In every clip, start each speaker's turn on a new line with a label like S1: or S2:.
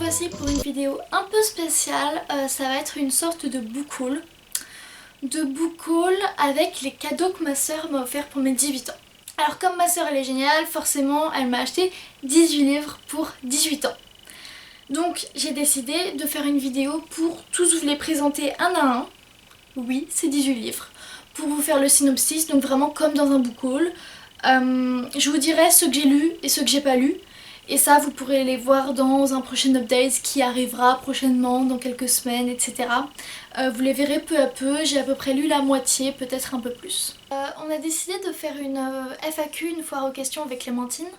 S1: voici pour une vidéo un peu spéciale, ça va être une sorte de book haul. Avec les cadeaux que ma soeur m'a offert pour mes 18 ans. Alors comme ma soeur elle est géniale, forcément elle m'a acheté 18 livres pour 18 ans. Donc j'ai décidé de faire une vidéo pour tous vous les présenter un à un. Oui, c'est 18 livres. Pour vous faire le synopsis, donc vraiment comme dans un book haul. Je vous dirai ce que j'ai lu et ce que j'ai pas lu. Et ça, vous pourrez les voir dans un prochain update qui arrivera prochainement, dans quelques semaines, etc. Vous les verrez peu à peu, j'ai à peu près lu la moitié, peut-être un peu plus. On a décidé de faire une FAQ, une foire aux questions avec Clémentine.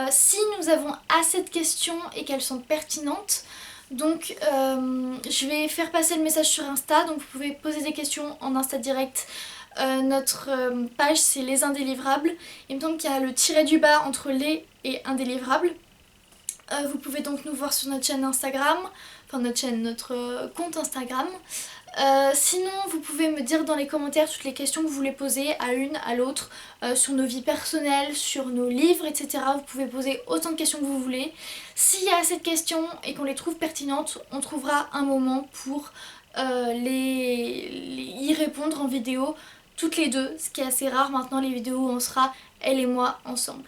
S1: Si nous avons assez de questions et qu'elles sont pertinentes, donc je vais faire passer le message sur Insta, donc vous pouvez poser des questions en Insta direct. Notre page c'est les indélivrables. Il me semble qu'il y a le tiret du bas entre les et indélivrables. Vous pouvez donc nous voir sur notre chaîne Instagram, enfin notre compte Instagram. Sinon vous pouvez me dire dans les commentaires toutes les questions que vous voulez poser à l'une, à l'autre, sur nos vies personnelles, sur nos livres, etc. Vous pouvez poser autant de questions que vous voulez. S'il y a assez de questions et qu'on les trouve pertinentes, on trouvera un moment pour y répondre en vidéo toutes les deux, ce qui est assez rare maintenant, les vidéos où on sera elle et moi ensemble.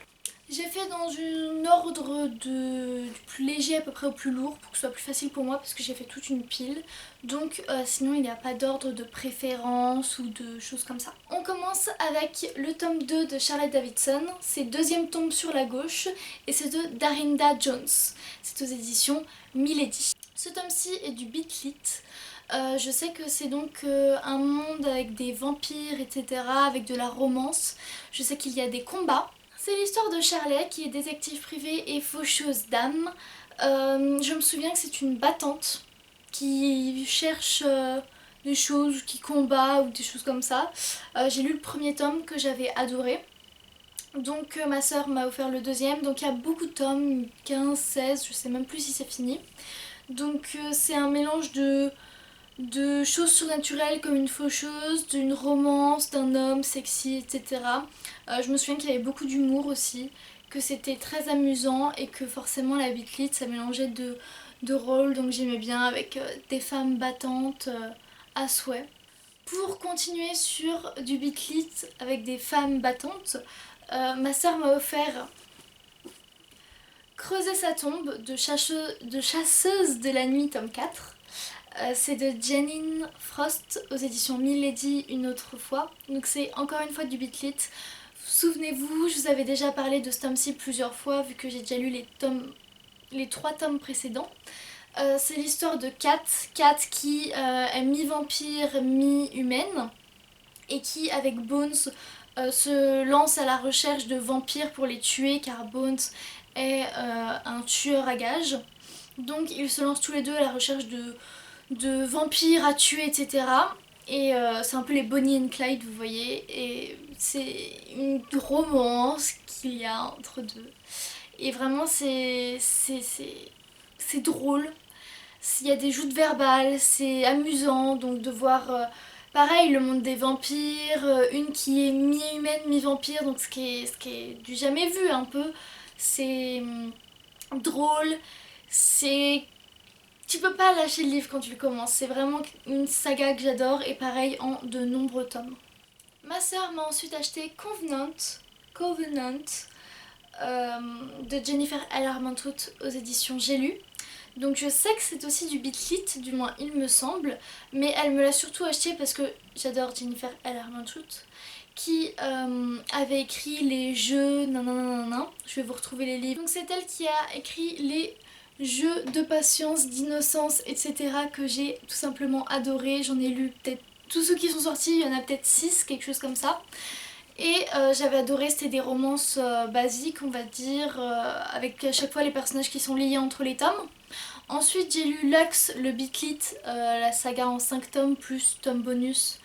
S1: J'ai fait dans un ordre du plus léger à peu près au plus lourd pour que ce soit plus facile pour moi parce que j'ai fait toute une pile. Donc sinon il n'y a pas d'ordre de préférence ou de choses comme ça. On commence avec le tome 2 de Charlotte Davidson. C'est deuxième tome sur la gauche et c'est de Darinda Jones. C'est aux éditions Milady. Ce tome-ci est du Beat Lit. Je sais que c'est donc un monde avec des vampires, etc. avec de la romance. Je sais qu'il y a des combats. C'est l'histoire de Charlotte qui est détective privée et faucheuse d'âmes. Je me souviens que c'est une battante qui cherche des choses, qui combat ou des choses comme ça. J'ai lu le premier tome que j'avais adoré. Donc ma soeur m'a offert le deuxième. Donc il y a beaucoup de tomes, 15, 16, je sais même plus si c'est fini. Donc c'est un mélange de choses surnaturelles comme une faucheuse, d'une romance, d'un homme sexy, etc. Je me souviens qu'il y avait beaucoup d'humour aussi, que c'était très amusant et que forcément la Beat Lit ça mélangeait de rôles, donc j'aimais bien avec des femmes battantes à souhait. Pour continuer sur du Beat Lit avec des femmes battantes, ma soeur m'a offert Creuser sa tombe de chasseuse de la nuit tome 4. C'est de Janine Frost aux éditions Milady une autre fois. Donc c'est encore une fois du Beat Lit. Souvenez-vous, je vous avais déjà parlé de ce tome-ci plusieurs fois vu que j'ai déjà lu les 3 tomes précédents. C'est l'histoire de Kat qui est mi-vampire, mi-humaine et qui avec Bones se lance à la recherche de vampires pour les tuer car Bones est un tueur à gages. Donc ils se lancent tous les deux à la recherche de vampires à tuer, etc. Et c'est un peu les Bonnie and Clyde, vous voyez. Et c'est une romance qu'il y a entre deux. Et vraiment, c'est drôle. Il y a des joutes verbales, c'est amusant donc de voir... pareil, le monde des vampires, une qui est mi-humaine, mi-vampire, donc ce qui est du jamais vu un peu. C'est drôle, c'est... Tu peux pas lâcher le livre quand tu le commences, c'est vraiment une saga que j'adore et pareil en de nombreux tomes. Ma soeur m'a ensuite acheté Covenant de Jennifer L. Armentrout aux éditions J'ai lu. Donc je sais que c'est aussi du Beat Lit, du moins il me semble, mais elle me l'a surtout acheté parce que j'adore Jennifer L. Armentrout qui avait écrit les jeux nanana. Je vais vous retrouver les livres. Donc c'est elle qui a écrit les jeux de patience, d'innocence, etc. que j'ai tout simplement adoré. J'en ai lu peut-être tous ceux qui sont sortis, il y en a peut-être 6, quelque chose comme ça. Et j'avais adoré, c'était des romances basiques on va dire, avec à chaque fois les personnages qui sont liés entre les tomes. Ensuite j'ai lu Lux, le Beat Lit, la saga en 5 tomes plus tome bonus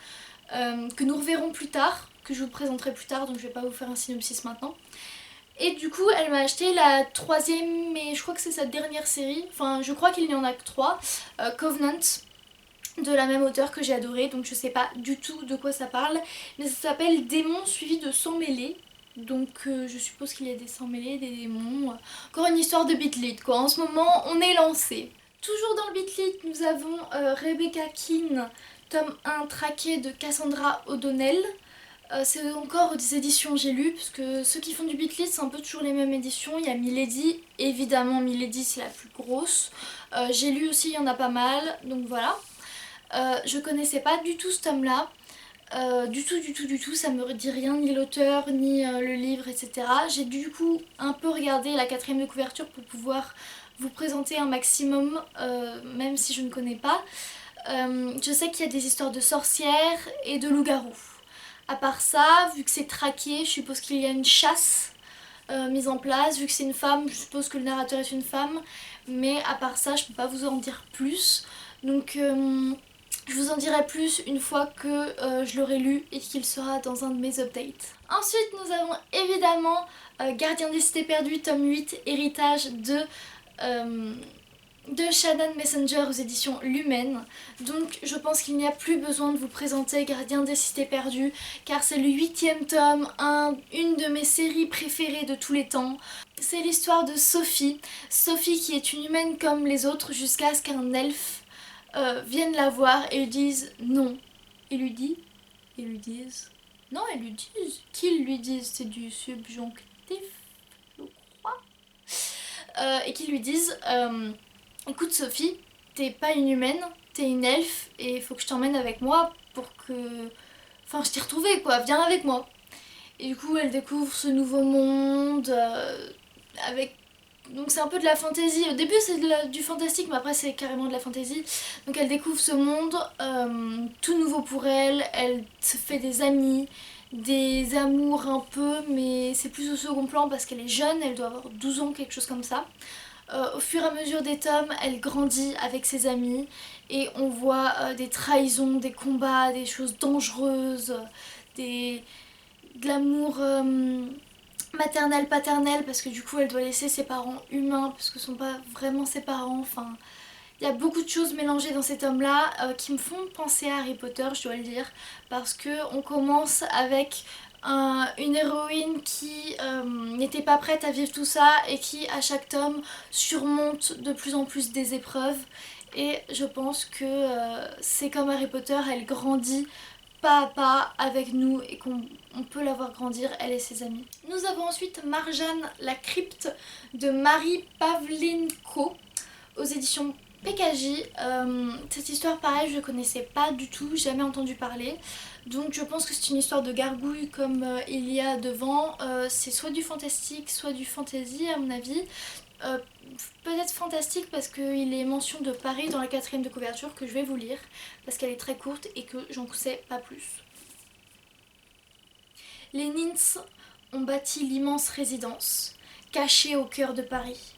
S1: que nous reverrons plus tard, que je vous présenterai plus tard, donc je vais pas vous faire un synopsis maintenant. Et du coup elle m'a acheté la 3e, mais je crois que c'est sa dernière série, enfin je crois qu'il n'y en a que 3, Covenant, de la même auteure que j'ai adoré, donc je sais pas du tout de quoi ça parle, mais ça s'appelle Démon suivi de sang mêlé, Donc je suppose qu'il y a des sangs mêlés, des démons. Encore une histoire de Beat quoi. En ce moment, on est lancé. Toujours dans le Beat nous avons Rebecca Keane, tome 1 traqué de Cassandra O'Donnell. C'est encore des éditions j'ai lu, parce que ceux qui font du Beat c'est un peu toujours les mêmes éditions. Il y a Milady, évidemment Milady c'est la plus grosse. J'ai lu aussi, il y en a pas mal, donc voilà. Je connaissais pas du tout ce tome là. Du tout, ça me dit rien, ni l'auteur, ni le livre, etc. J'ai du coup un peu regardé la 4ème de couverture pour pouvoir vous présenter un maximum, même si je ne connais pas. Je sais qu'il y a des histoires de sorcières et de loups-garous. À part ça, vu que c'est traqué, je suppose qu'il y a une chasse mise en place. Vu que c'est une femme, je suppose que le narrateur est une femme. Mais à part ça, je peux pas vous en dire plus. Donc je vous en dirai plus une fois que je l'aurai lu et qu'il sera dans un de mes updates. Ensuite, nous avons évidemment Gardien des cités perdues, tome 8, héritage de Shannon Messenger aux éditions Lumen. Donc je pense qu'il n'y a plus besoin de vous présenter Gardien des cités perdues, car c'est le 8ème tome, une de mes séries préférées de tous les temps. C'est l'histoire de Sophie. Sophie qui est une humaine comme les autres jusqu'à ce qu'un elfe vienne la voir et lui disent non. Ils lui disent, qu'ils lui disent, c'est du subjonctif, je crois. Et qu'ils lui disent écoute Sophie, t'es pas une humaine, t'es une elfe et il faut que je t'emmène avec moi pour que... Enfin, je t'ai retrouvée quoi, viens avec moi. Et du coup, elle découvre ce nouveau monde avec... Donc c'est un peu de la fantasy. Au début c'est du fantastique, mais après c'est carrément de la fantasy. Donc elle découvre ce monde tout nouveau pour elle. Elle se fait des amis, des amours un peu, mais c'est plus au second plan parce qu'elle est jeune, elle doit avoir 12 ans, quelque chose comme ça. Au fur et à mesure des tomes, elle grandit avec ses amis et on voit des trahisons, des combats, des choses dangereuses, de l'amour maternel, paternel, parce que du coup elle doit laisser ses parents humains parce que ce ne sont pas vraiment ses parents. Enfin, il y a beaucoup de choses mélangées dans ces tomes-là qui me font penser à Harry Potter, je dois le dire, parce qu'on commence avec une héroïne qui n'était pas prête à vivre tout ça et qui à chaque tome surmonte de plus en plus des épreuves. Et je pense que c'est comme Harry Potter, elle grandit pas à pas avec nous et qu'on peut la voir grandir, elle et ses amis. Nous avons ensuite Marjane, la crypte de Marie Pavlenko aux éditions PKJ. Cette histoire pareil je ne connaissais pas du tout, jamais entendu parler. Donc je pense que c'est une histoire de gargouille comme il y a devant. C'est soit du fantastique, soit du fantasy à mon avis. Peut-être fantastique parce qu'il est mention de Paris dans la 4ème de couverture que je vais vous lire parce qu'elle est très courte et que j'en sais pas plus. Les Nins ont bâti l'immense résidence, cachée au cœur de Paris.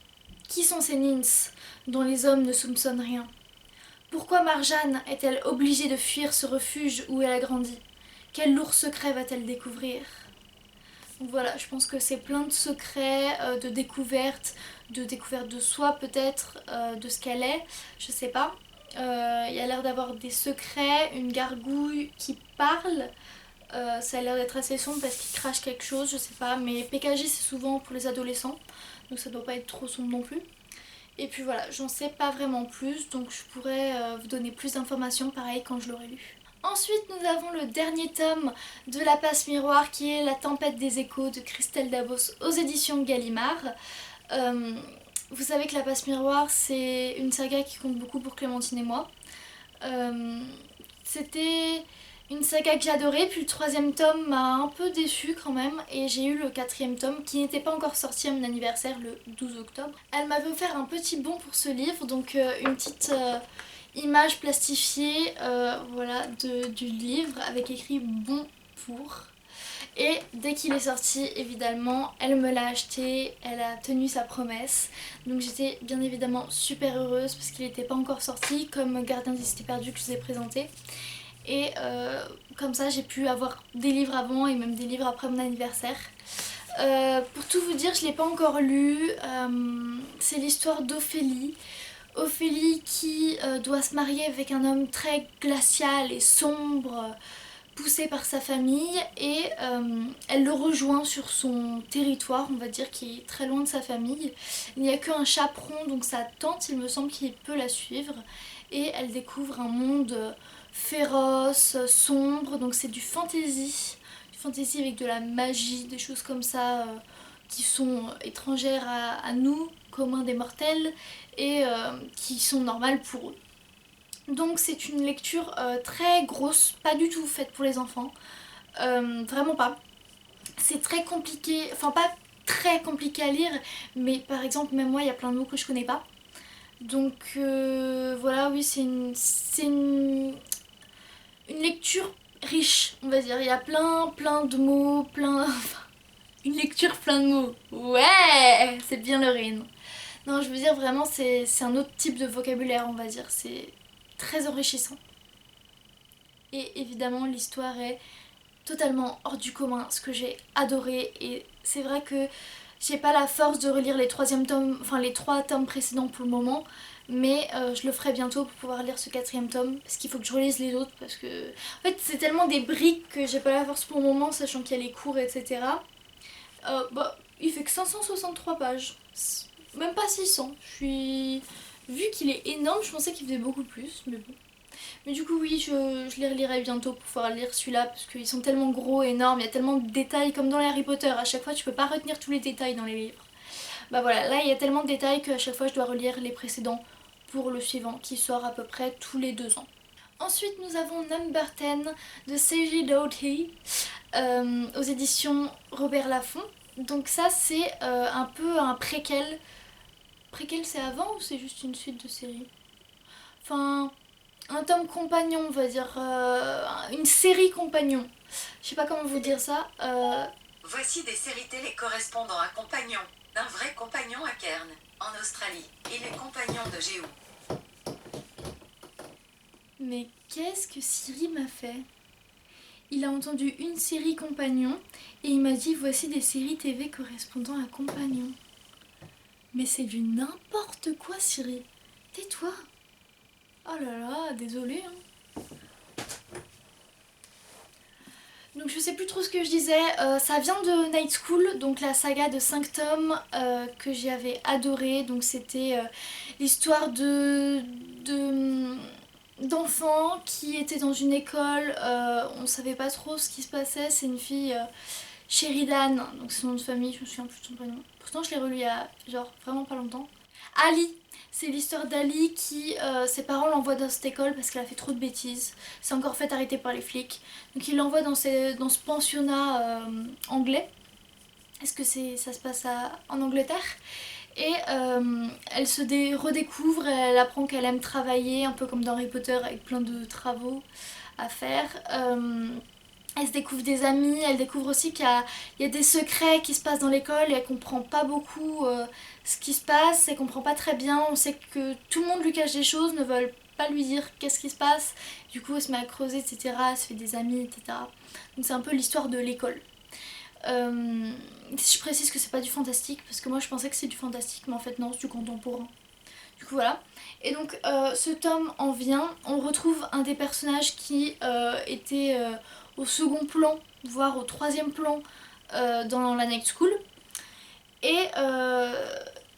S1: Qui sont ces Nins dont les hommes ne soupçonnent rien? Pourquoi Marjane est-elle obligée de fuir ce refuge où elle a grandi? Quel lourd secret va-t-elle découvrir? Donc voilà, je pense que c'est plein de secrets, de découvertes de soi peut-être, de ce qu'elle est, je sais pas. Il y a l'air d'avoir des secrets, une gargouille qui parle. Ça a l'air d'être assez sombre parce qu'il crache quelque chose, je sais pas. Mais PKJ c'est souvent pour les adolescents, donc ça doit pas être trop sombre non plus. Et puis voilà, j'en sais pas vraiment plus, donc je pourrais vous donner plus d'informations pareil quand je l'aurai lu. Ensuite nous avons le dernier tome de La Passe Miroir qui est La Tempête des Échos de Christelle Davos aux éditions Gallimard. Vous savez que La Passe Miroir c'est une saga qui compte beaucoup pour Clémentine et moi. C'était une saga que j'adorais, puis le 3ème tome m'a un peu déçue quand même et j'ai eu le 4ème tome qui n'était pas encore sorti à mon anniversaire le 12 octobre. Elle m'avait offert un petit bon pour ce livre, donc une petite image plastifiée voilà, du livre avec écrit bon pour. Et dès qu'il est sorti, évidemment, elle me l'a acheté, elle a tenu sa promesse. Donc j'étais bien évidemment super heureuse parce qu'il n'était pas encore sorti, comme Gardien des cités perdues que je vous ai présenté. Et comme ça j'ai pu avoir des livres avant et même des livres après mon anniversaire. Pour tout vous dire, je ne l'ai pas encore lu. C'est l'histoire d'Ophélie. Ophélie qui doit se marier avec un homme très glacial et sombre poussée par sa famille et elle le rejoint sur son territoire, on va dire, qui est très loin de sa famille. Il n'y a qu'un chaperon, donc sa tante, il me semble qu'il peut la suivre. Et elle découvre un monde féroce, sombre, donc c'est du fantasy. Du fantasy avec de la magie, des choses comme ça qui sont étrangères à nous, communs des mortels, et qui sont normales pour eux. Donc c'est une lecture très grosse, pas du tout faite pour les enfants, vraiment pas. C'est très compliqué, enfin pas très compliqué à lire, mais par exemple même moi il y a plein de mots que je connais pas. Donc voilà, oui une lecture riche, on va dire. Il y a plein de mots, une lecture plein de mots. Ouais, c'est bien le rhin. Non, je veux dire vraiment c'est un autre type de vocabulaire, on va dire. C'est très enrichissant. Et évidemment l'histoire est totalement hors du commun, ce que j'ai adoré. Et c'est vrai que j'ai pas la force de relire les les 3 tomes précédents pour le moment, mais je le ferai bientôt pour pouvoir lire ce 4e tome, parce qu'il faut que je relise les autres, parce que en fait c'est tellement des briques que j'ai pas la force pour le moment, sachant qu'il y a les cours, etc. Il fait que 563 pages, même pas 600. Vu qu'il est énorme, je pensais qu'il faisait beaucoup plus, mais bon. Mais du coup oui, je les relirai bientôt pour pouvoir lire celui-là parce qu'ils sont tellement gros, énormes, il y a tellement de détails comme dans les Harry Potter, à chaque fois tu peux pas retenir tous les détails dans les livres. Bah voilà, là il y a tellement de détails qu'à chaque fois je dois relire les précédents pour le suivant qui sort à peu près tous les 2 ans. Ensuite nous avons Number 10 de Seiji Doughty aux éditions Robert Laffont. Donc ça c'est un peu un préquel. Préquel c'est avant ou c'est juste une suite de série? Enfin, un tome compagnon, on va dire, une série compagnon. Je sais pas comment vous dire ça.
S2: Voici des séries télé correspondant à Compagnon, d'un vrai compagnon à Cairns, en Australie, et les compagnons de Géo.
S1: Mais qu'est-ce que Siri m'a fait? Il a entendu une série compagnon et il m'a dit voici des séries TV correspondant à compagnon. Mais c'est du n'importe quoi Siri. Tais-toi. Oh là là, désolée. Hein. Donc je sais plus trop ce que je disais, ça vient de Night School, donc la saga de 5 tomes que j'avais adoré. Donc c'était l'histoire d'enfants qui étaient dans une école, on savait pas trop ce qui se passait, c'est une fille Sheridan, donc c'est son nom de famille, je me souviens plus de son prénom. Pourtant je l'ai relu il y a genre vraiment pas longtemps. Ali, c'est l'histoire d'Ali qui, ses parents l'envoient dans cette école parce qu'elle a fait trop de bêtises. C'est encore fait arrêter par les flics. Donc ils l'envoient dans ce pensionnat anglais. Est-ce que ça se passe en Angleterre? Et elle se redécouvre, elle apprend qu'elle aime travailler, un peu comme dans Harry Potter avec plein de travaux à faire. Elle se découvre des amis, elle découvre aussi qu'il y a des secrets qui se passent dans l'école et elle comprend pas beaucoup ce qui se passe, elle comprend pas très bien, on sait que tout le monde lui cache des choses, ne veulent pas lui dire qu'est-ce qui se passe, du coup elle se met à creuser, etc., elle se fait des amis, etc. Donc c'est un peu l'histoire de l'école. Je précise que c'est pas du fantastique, parce que moi je pensais que c'est du fantastique, mais en fait non, c'est du contemporain. Du coup voilà. Et donc ce tome en vient, on retrouve un des personnages qui était au second plan, voire au 3e plan dans la Night School. Et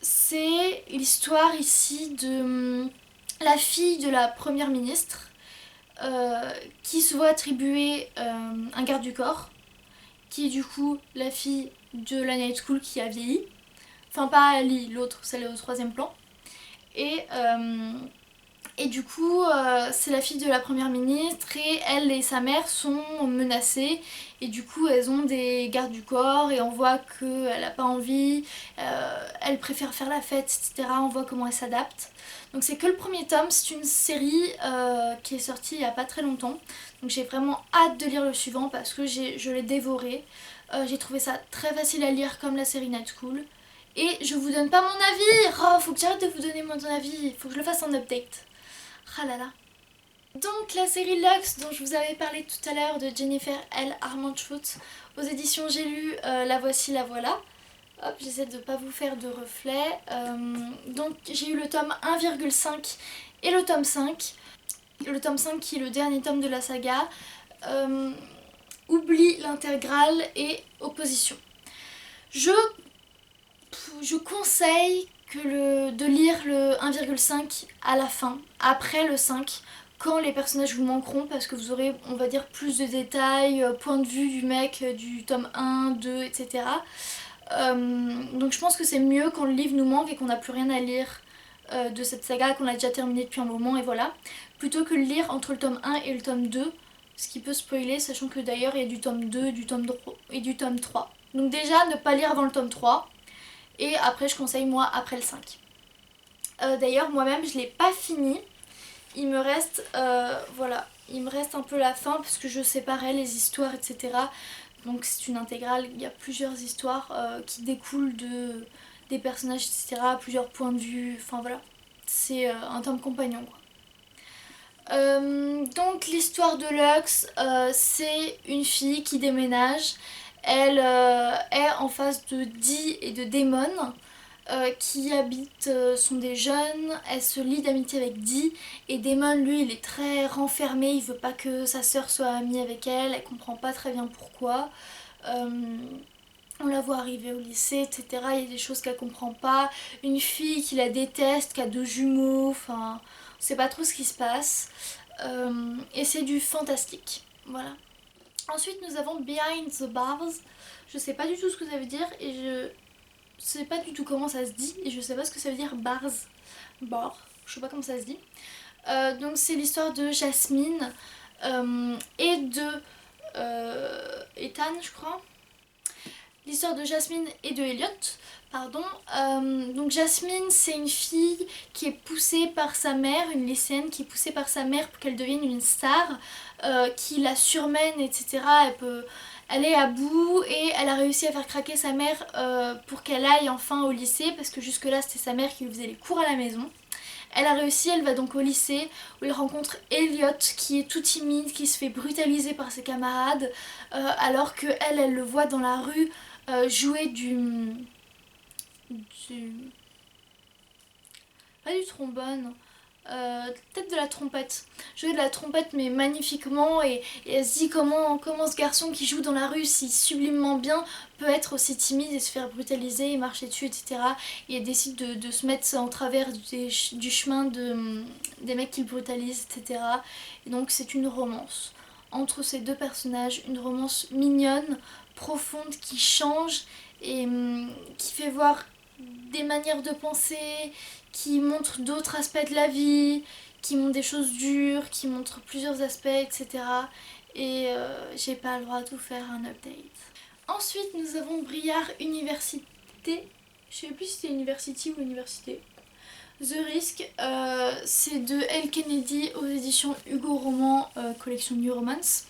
S1: c'est l'histoire ici de la fille de la première ministre qui se voit attribuer un garde du corps, qui est du coup la fille de la Night School qui a vieilli. Enfin pas Ali, l'autre, celle au 3e plan. Et du coup, c'est la fille de la première ministre et elle et sa mère sont menacées. Et du coup, elles ont des gardes du corps et on voit qu'elle n'a pas envie, elle préfère faire la fête, etc. On voit comment elle s'adapte. Donc c'est que le premier tome, c'est une série qui est sortie il n'y a pas très longtemps. Donc j'ai vraiment hâte de lire le suivant parce que je l'ai dévoré. J'ai trouvé ça très facile à lire comme la série Night School. Et je vous donne pas mon avis. Oh, faut que j'arrête de vous donner mon avis. Faut que je le fasse en update. Ah là là. Donc la série Lux dont je vous avais parlé tout à l'heure de Jennifer L. Armentrout aux éditions J'ai lu, la voici, la voilà. Hop, j'essaie de ne pas vous faire de reflets. Donc j'ai eu le tome 1,5 et le tome 5. Le tome 5 qui est le dernier tome de la saga. oublie l'intégrale et opposition. Je conseille de lire le 1,5 à la fin, après le 5, quand les personnages vous manqueront, parce que vous aurez, on va dire, plus de détails, point de vue du mec du tome 1, 2, etc. Donc je pense que c'est mieux quand le livre nous manque et qu'on n'a plus rien à lire de cette saga, qu'on a déjà terminé depuis un moment, et voilà, plutôt que le lire entre le tome 1 et le tome 2, ce qui peut spoiler, sachant que d'ailleurs il y a du tome 2 du tome 3 et du tome 3. Donc déjà, ne pas lire avant le tome 3, et après je conseille moi après le 5. D'ailleurs moi-même je l'ai pas fini, il me reste voilà, il me reste un peu la fin parce que je séparais les histoires, etc. Donc c'est une intégrale, il y a plusieurs histoires qui découlent des personnages, etc. Plusieurs points de vue, enfin voilà, c'est un tome compagnon quoi. Donc l'histoire de Lux, c'est une fille qui déménage. Elle est en face de Dee et de Damon qui habitent, sont des jeunes. Elle se lie d'amitié avec Dee et Damon lui il est très renfermé, il veut pas que sa sœur soit amie avec elle, elle comprend pas très bien pourquoi. On la voit arriver au lycée, etc. Il y a des choses qu'elle comprend pas. Une fille qui la déteste, qui a 2 jumeaux, enfin, on sait pas trop ce qui se passe. Et c'est du fantastique. Voilà. Ensuite, nous avons Behind the Bars. Je sais pas du tout ce que ça veut dire et je sais pas du tout comment ça se dit. Et je sais pas ce que ça veut dire bars. Bar. Je sais pas comment ça se dit. Donc, c'est l'histoire de Jasmine et de Ethan, je crois. L'histoire de Jasmine et de Elliot, pardon. Donc Jasmine, c'est une fille qui est poussée par sa mère, une lycéenne qui est poussée par sa mère pour qu'elle devienne une star, qui la surmène, etc. Elle est à bout et elle a réussi à faire craquer sa mère pour qu'elle aille enfin au lycée, parce que jusque là c'était sa mère qui lui faisait les cours à la maison. Elle a réussi, elle va donc au lycée où elle rencontre Elliot qui est tout timide, qui se fait brutaliser par ses camarades, alors que elle le voit dans la rue jouer pas du trombone, peut-être de la trompette. Jouer de la trompette mais magnifiquement et elle se dit comment ce garçon qui joue dans la rue si sublimement bien peut être aussi timide et se faire brutaliser et marcher dessus, etc. Et elle décide de se mettre en travers du chemin des mecs qui le brutalisent, etc. Et donc c'est une romance entre ces deux personnages, une romance mignonne, profonde, qui change et qui fait voir des manières de penser, qui montre d'autres aspects de la vie, qui montre des choses dures, qui montre plusieurs aspects, etc. Et j'ai pas le droit de vous faire un update. Ensuite, nous avons Briar Université. Je sais plus si c'est University ou Université. The Risk, c'est de Elle Kennedy aux éditions Hugo Roman, collection New Romance.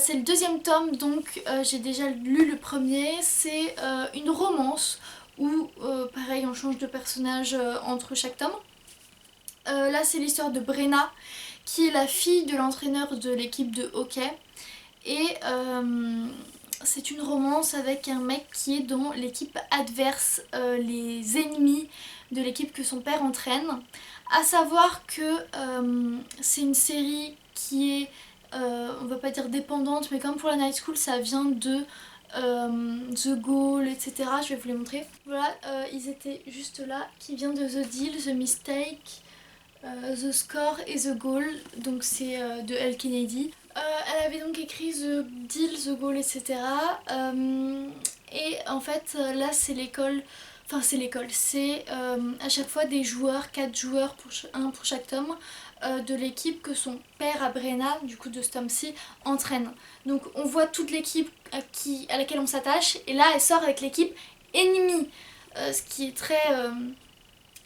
S1: C'est le 2e tome, donc j'ai déjà lu le premier. C'est une romance où, pareil, on change de personnage entre chaque tome. Là, c'est l'histoire de Brenna, qui est la fille de l'entraîneur de l'équipe de hockey. Et c'est une romance avec un mec qui est dans l'équipe adverse, les ennemis de l'équipe que son père entraîne. À savoir que c'est une série qui est, on va pas dire dépendante, mais comme pour la Night School, ça vient de The Goal, etc. Je vais vous les montrer. Voilà, ils étaient juste là, qui vient de The Deal, The Mistake, The Score et The Goal, donc c'est de Elle Kennedy. Elle avait donc écrit The Deal, The Goal, etc. Et en fait, là c'est l'école, enfin c'est l'école, c'est à chaque fois des joueurs, 4 joueurs, un pour chaque tome, de l'équipe que son père à Brenna, du coup de ce tome-ci, entraîne. Donc on voit toute l'équipe à laquelle on s'attache, et là elle sort avec l'équipe ennemie, ce qui est très...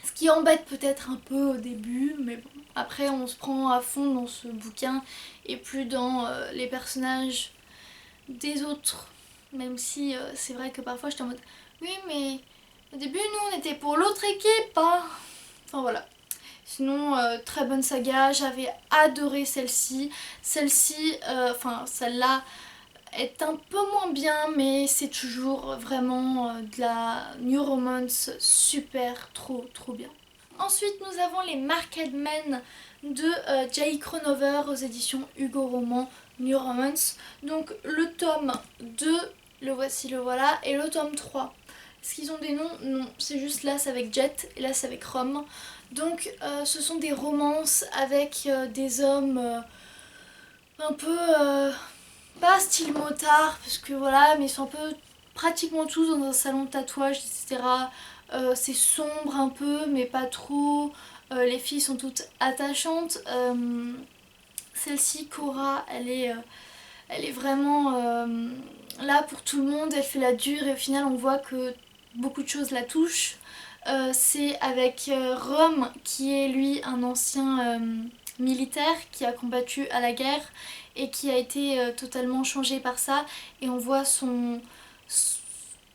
S1: ce qui embête peut-être un peu au début, mais bon, après on se prend à fond dans ce bouquin et plus dans les personnages des autres. Même si c'est vrai que parfois j'étais en mode oui mais au début nous on était pour l'autre équipe, hein. Enfin voilà. Sinon très bonne saga, j'avais adoré celle-ci. Celle-ci, enfin celle-là est un peu moins bien, mais c'est toujours vraiment de la New Romance super, trop bien. Ensuite nous avons les Marked Men de Jay Cronover aux éditions Hugo Roman New Romance. Donc le tome 2, le voici, le voilà, et le tome 3. Est-ce qu'ils ont des noms? Non, c'est juste là c'est avec Jet et là c'est avec Rom. Donc ce sont des romances avec des hommes un peu pas style motard parce que voilà, mais ils sont un peu pratiquement tous dans un salon de tatouage, etc. C'est sombre un peu mais pas trop. Les filles sont toutes attachantes. Celle-ci, Cora, elle est vraiment là pour tout le monde, elle fait la dure et au final on voit que beaucoup de choses la touchent. C'est avec Rom qui est lui un ancien militaire qui a combattu à la guerre et qui a été totalement changé par ça et on voit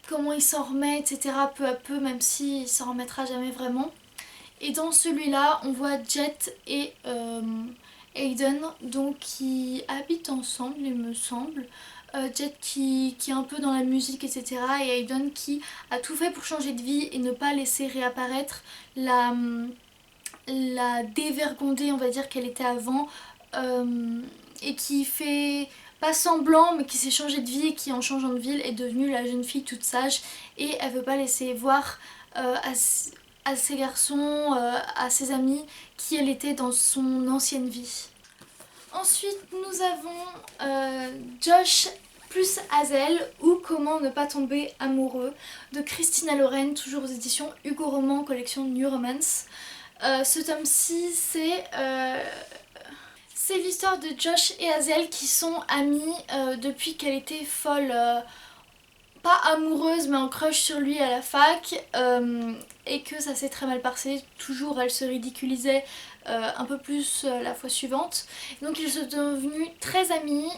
S1: comment il s'en remet, etc. peu à peu, même s'il s'en remettra jamais vraiment. Et dans celui-là on voit Jet et Aiden donc qui habitent ensemble il me semble. Jet qui est un peu dans la musique, etc. et Aiden qui a tout fait pour changer de vie et ne pas laisser réapparaître la dévergondée on va dire qu'elle était avant, et qui fait pas semblant mais qui s'est changé de vie et qui en changeant de ville est devenue la jeune fille toute sage et elle veut pas laisser voir à ses garçons, à ses amis qui elle était dans son ancienne vie. Ensuite nous avons Josh plus Hazel ou Comment ne pas tomber amoureux de Christina Loren, toujours aux éditions Hugo Roman collection New Romance. Ce tome-ci c'est l'histoire de Josh et Hazel qui sont amis depuis qu'elle était folle, pas amoureuse mais en crush sur lui à la fac, et que ça s'est très mal passé. Toujours elle se ridiculisait un peu plus la fois suivante. Donc ils sont devenus très amis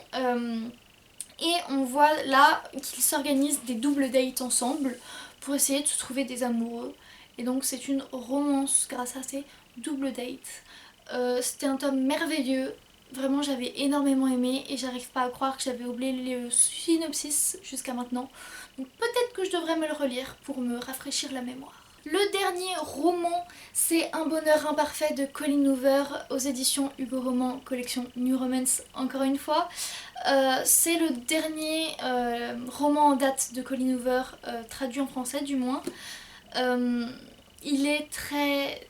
S1: et on voit là qu'ils s'organisent des doubles dates ensemble pour essayer de se trouver des amoureux. Et donc c'est une romance grâce à ces doubles dates. C'était un tome merveilleux, vraiment j'avais énormément aimé et j'arrive pas à croire que j'avais oublié le synopsis jusqu'à maintenant. Donc peut-être que je devrais me le relire pour me rafraîchir la mémoire. Le dernier roman, c'est Un bonheur imparfait de Colleen Hoover aux éditions Hugo Roman, collection New Romance encore une fois. C'est le dernier roman en date de Colleen Hoover, traduit en français du moins. Il est très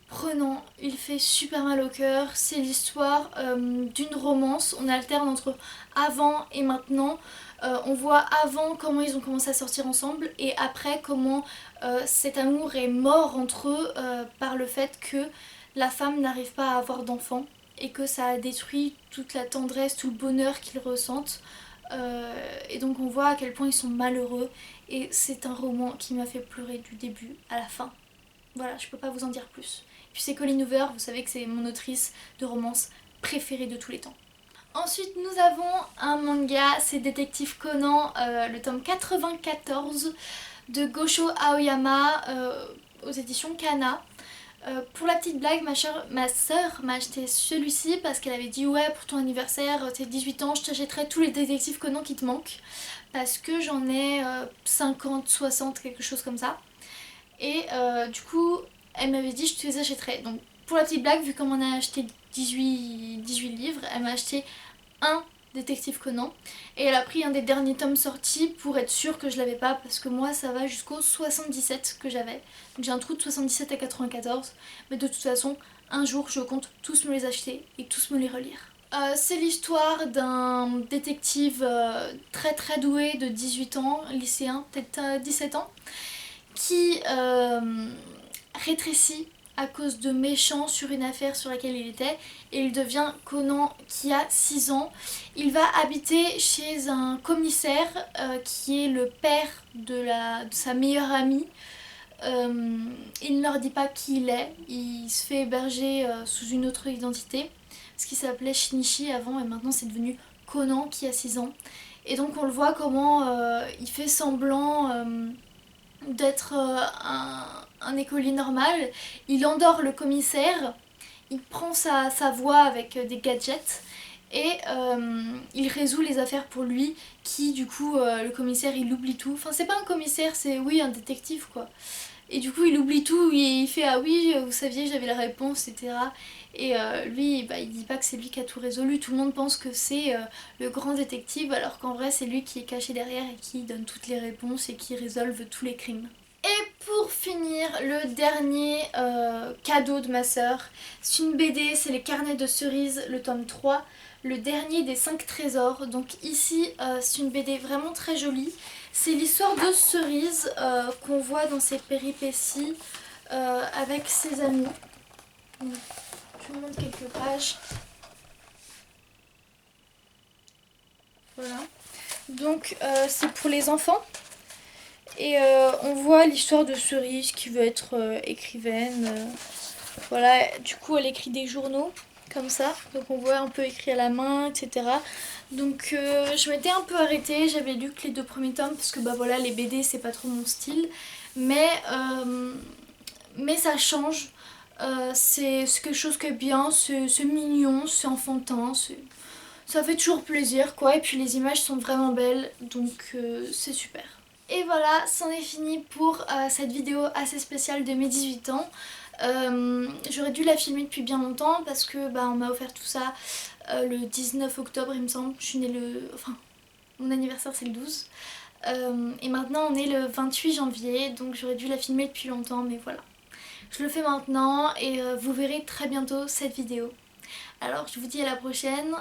S1: prenant, il fait super mal au cœur. C'est l'histoire d'une romance, on alterne entre avant et maintenant. On voit avant comment ils ont commencé à sortir ensemble et après comment cet amour est mort entre eux par le fait que la femme n'arrive pas à avoir d'enfant et que ça a détruit toute la tendresse, tout le bonheur qu'ils ressentent. Et donc on voit à quel point ils sont malheureux et c'est un roman qui m'a fait pleurer du début à la fin. Voilà, je peux pas vous en dire plus. Puis c'est Colleen Hoover, vous savez que c'est mon autrice de romance préférée de tous les temps. Ensuite nous avons un manga, c'est Détective Conan, le tome 94 de Gosho Aoyama aux éditions Kana. Pour la petite blague, ma soeur m'a acheté celui-ci parce qu'elle avait dit ouais pour ton anniversaire, tes 18 ans, je t'achèterai tous les détectives Conan qui te manquent. Parce que j'en ai 50, 60, quelque chose comme ça. Et du coup, elle m'avait dit je te les achèterai. Donc pour la petite blague, vu qu'on m'en a acheté 18 livres, elle m'a acheté un Détective Conan et elle a pris un des derniers tomes sortis pour être sûre que je l'avais pas parce que moi ça va jusqu'au 77 que j'avais. Donc j'ai un trou de 77 à 94 mais de toute façon un jour je compte tous me les acheter et tous me les relire. C'est l'histoire d'un détective très doué de 18 ans, lycéen, peut-être 17 ans, qui rétrécit à cause de méchants sur une affaire sur laquelle il était et il devient Conan qui a 6 ans. Il va habiter chez un commissaire qui est le père de sa meilleure amie. Il ne leur dit pas qui il est, il se fait héberger sous une autre identité parce qu'il s'appelait Shinichi avant et maintenant c'est devenu Conan qui a 6 ans. Et donc on le voit comment il fait semblant d'être un écolier normal, il endort le commissaire, il prend sa voix avec des gadgets et il résout les affaires pour lui qui du coup le commissaire il oublie tout. Enfin c'est pas un commissaire, c'est oui un détective quoi. Et du coup il oublie tout, il fait ah oui vous saviez j'avais la réponse, etc. Et lui bah, il dit pas que c'est lui qui a tout résolu, tout le monde pense que c'est le grand détective alors qu'en vrai c'est lui qui est caché derrière et qui donne toutes les réponses et qui résolve tous les crimes. Et pour finir, le dernier cadeau de ma sœur, c'est une BD, c'est les carnets de cerises, le tome 3, le dernier des 5 trésors. Donc ici, c'est une BD vraiment très jolie. C'est l'histoire de Cerise qu'on voit dans ses péripéties avec ses amis. Donc, je vous montre quelques pages. Voilà. Donc c'est pour les enfants. Et on voit l'histoire de Cerise qui veut être écrivaine. Voilà, du coup elle écrit des journaux comme ça. Donc on voit un peu écrit à la main, etc. Donc je m'étais un peu arrêtée, j'avais lu que les 2 premiers tomes parce que bah voilà les BD c'est pas trop mon style. Mais ça change. C'est quelque chose qui est bien, c'est mignon, c'est enfantin, ça fait toujours plaisir quoi. Et puis les images sont vraiment belles donc c'est super. Et voilà, c'en est fini pour cette vidéo assez spéciale de mes 18 ans. J'aurais dû la filmer depuis bien longtemps parce que bah, on m'a offert tout ça le 19 octobre il me semble. Je suis née le... Enfin, mon anniversaire c'est le 12. Et maintenant on est le 28 janvier donc j'aurais dû la filmer depuis longtemps mais voilà. Je le fais maintenant et vous verrez très bientôt cette vidéo. Alors je vous dis à la prochaine.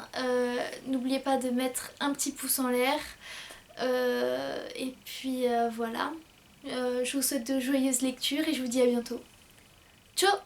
S1: N'oubliez pas de mettre un petit pouce en l'air. Et puis voilà, je vous souhaite de joyeuses lectures et je vous dis à bientôt. Ciao!